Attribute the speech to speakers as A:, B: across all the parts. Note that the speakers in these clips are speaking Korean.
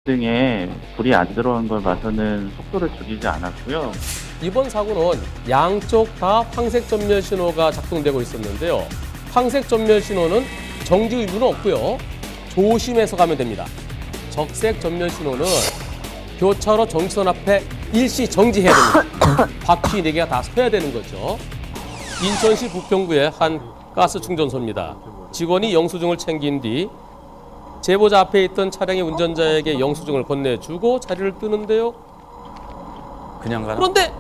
A: 등에 불이 안 들어간 걸 봐서는 속도를 줄이지 않았고요.
B: 이번 사고는 양쪽 다 황색 전면 신호가 작동되고 있었는데요. 황색 전면 신호는 정지 의무는 없고요. 조심해서 가면 됩니다. 적색 전면 신호는 교차로 정지선 앞에 일시 정지해야 됩니다. 바퀴 4개가 다 서야 되는 거죠. 인천시 부평구의 한 가스 충전소입니다. 직원이 영수증을 챙긴 뒤 제보자 앞에 있던 차량의 운전자에게 영수증을 건네주고 자리를 뜨는데요.
C: 그냥 가나?
B: 그런데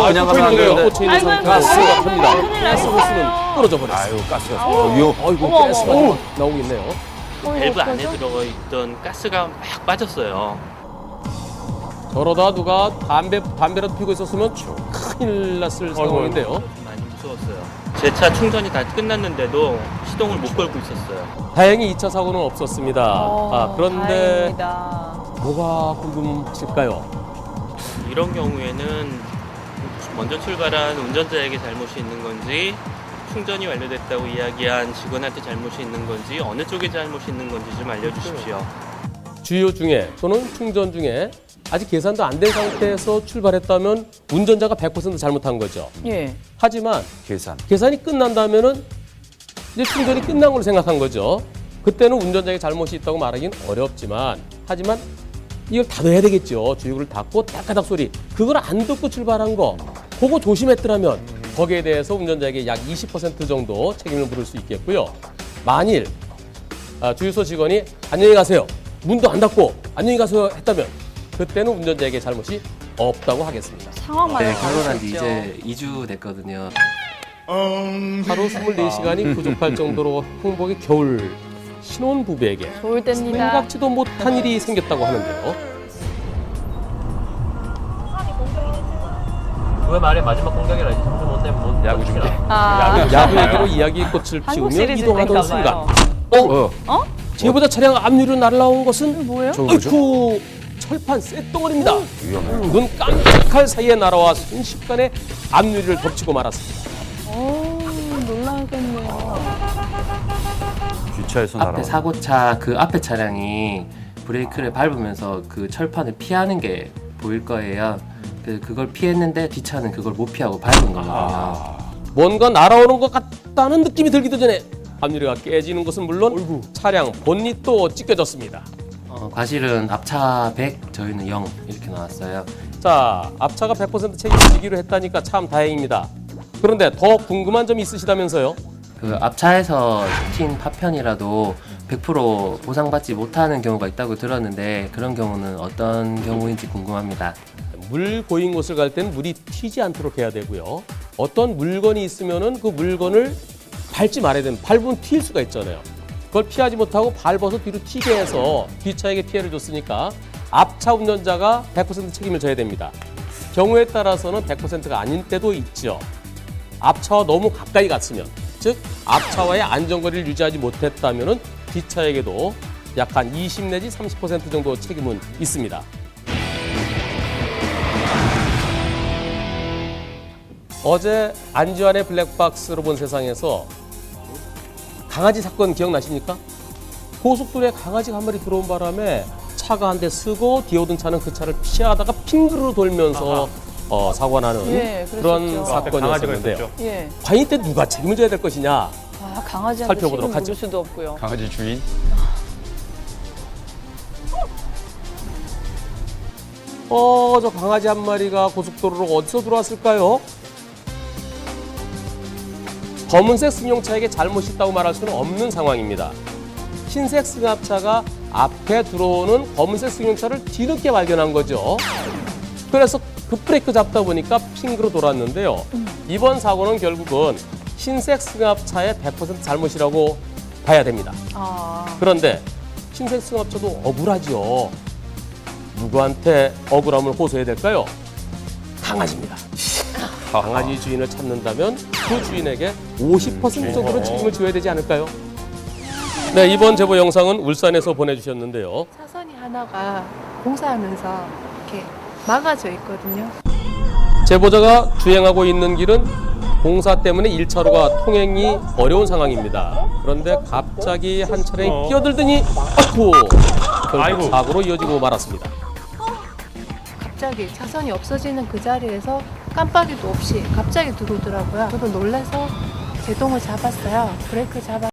C: 그냥 가면 안 돼요.
B: 꽂혀 있는 상태로 가스가 탑니다. 가스 호스는 떨어져 버렸어요.
C: 아유, 가스가 위험.
B: 아이고
D: 어머,
B: 가스가
D: 어머.
B: 나오고 있네요.
E: 밸브 안에 들어가 있던 가스가 막 빠졌어요.
B: 저러다 누가 담배라도 피고 있었으면 큰일 났을 상황인데요.
E: 많이 무서웠어요. 제 차 충전이 다 끝났는데도 시동을 못 걸고 있었어요.
B: 다행히 2차 사고는 없었습니다. 그런데
D: 다행입니다.
B: 뭐가 궁금하실까요?
E: 이런 경우에는 먼저 출발한 운전자에게 잘못이 있는 건지 충전이 완료됐다고 이야기한 직원한테 잘못이 있는 건지 어느 쪽에 잘못이 있는 건지 좀 알려주십시오.
B: 주유 중에 또는 충전 중에 아직 계산도 안 된 상태에서 출발했다면 운전자가 100% 잘못한 거죠.
D: 예.
B: 하지만
C: 계산.
B: 계산이 끝난다면은 이제 충전이 끝난 걸로 생각한 거죠. 그때는 운전자의 잘못이 있다고 말하기는 어렵지만 하지만 이걸 닫아야 되겠죠. 주유구를 닫고 따까닥 소리. 그걸 안 듣고 출발한 거. 그거 조심했더라면 거기에 대해서 운전자에게 약 20% 정도 책임을 물을 수 있겠고요. 만일 주유소 직원이 안녕히 가세요. 문도 안 닫고 안녕히 가세요 했다면 그때는 운전자에게 잘못이 없다고 하겠습니다.
D: 상황마다
F: 네,
D: 다를
F: 결혼한
D: 수
F: 지
D: 있죠.
F: 이제 2주 됐거든요.
B: 하루 24시간이 부족할 정도로 행복의 겨울 신혼부부에게
D: 좋을 때입니다.
B: 생각지도 못한 일이 생겼다고 하는데요.
G: 왜 말의 마지막 공격이라 이제 점점 못 되면 못
C: 야구 중계.
B: 야구 얘기로 이야기의 꽃을
D: 한국
B: 피우며
D: 시리즈
B: 이동하던
D: 때인가
B: 순간
D: 봐요.
B: 제보자 차량 앞유리로 날아온 것은
D: 뭐예요?
B: 아이쿠 철판 쇳덩어리입니다.
C: 위험해요.
B: 눈 깜짝할 사이에 날아와 순식간에 앞유리를 덮치고 말았습니다.
D: 놀라겠네요.
C: 뒷차에서
F: 앞에
C: 날아오는.
F: 사고차 그 앞에 차량이 브레이크를 밟으면서 그 철판을 피하는 게 보일 거예요. 그걸 피했는데 뒷차는 그걸 못 피하고 밟은 거거든요.
B: 뭔가 날아오는 것 같다는 느낌이 들기도 전에 앞유리가 깨지는 것은 물론 차량 본닛도 찢겨졌습니다.
F: 과실은 앞차 100, 저희는 0 이렇게 나왔어요.
B: 자, 앞차가 100% 책임지기로 했다니까 참 다행입니다. 그런데 더 궁금한 점이 있으시다면서요?
F: 그 앞차에서 튄 파편이라도 100% 보상받지 못하는 경우가 있다고 들었는데 그런 경우는 어떤 경우인지 궁금합니다.
B: 물 고인 곳을 갈 때는 물이 튀지 않도록 해야 되고요. 어떤 물건이 있으면은 그 물건을 밟지 말아야 됩니다. 밟으면 튈 수가 있잖아요. 그걸 피하지 못하고 밟아서 뒤로 튀게 해서 뒷차에게 피해를 줬으니까 앞차 운전자가 100% 책임을 져야 됩니다. 경우에 따라서는 100%가 아닌 때도 있죠. 앞차와 너무 가까이 갔으면, 즉 앞차와의 안전거리를 유지하지 못했다면은 뒷차에게도 약 한 20 내지 30% 정도 책임은 있습니다. 어제 안지환의 블랙박스로 본 세상에서 강아지 사건 기억나십니까? 고속도로에 강아지가 한 마리 들어온 바람에 차가 한 대 쓰고 뒤에 오던 차는 그 차를 피하다가 핑크로 돌면서 사고가 나는
D: 예,
B: 그런
D: 그랬었죠.
B: 사건이었는데요.
D: 예.
B: 과연 이때 누가 책임을 져야 될 것이냐?
D: 강아지한테
B: 살펴보도록
D: 책임
B: 하죠.
D: 물을 수도 없고요.
C: 강아지 주인.
B: 저 강아지 한 마리가 고속도로로 어디서 들어왔을까요? 검은색 승용차에게 잘못이 있다고 말할 수는 없는 상황입니다. 흰색 승합차가 앞에 들어오는 검은색 승용차를 뒤늦게 발견한 거죠. 그래서 급브레이크 잡다 보니까 핑크로 돌았는데요. 이번 사고는 결국은 흰색 승합차의 100% 잘못이라고 봐야 됩니다. 그런데 흰색 승합차도 억울하죠. 누구한테 억울함을 호소해야 될까요? 강아지입니다. 강아지 주인을 찾는다면 그 주인에게 50% 정도는 책임을 져야 되지 않을까요? 네, 이번 제보 영상은 울산에서 보내주셨는데요.
H: 차선이 하나가 공사하면서 이렇게 막아져 있거든요.
B: 제보자가 주행하고 있는 길은 공사 때문에 1차로가 통행이 어려운 상황입니다. 그런데 갑자기 한 차량이 끼어들더니 아쿠! 결국 사고로 이어지고 말았습니다.
H: 갑자기 차선이 없어지는 그 자리에서 깜빡이도 없이 갑자기 들어오더라고요. 저도 놀라서 제동을 잡았어요. 브레이크 잡아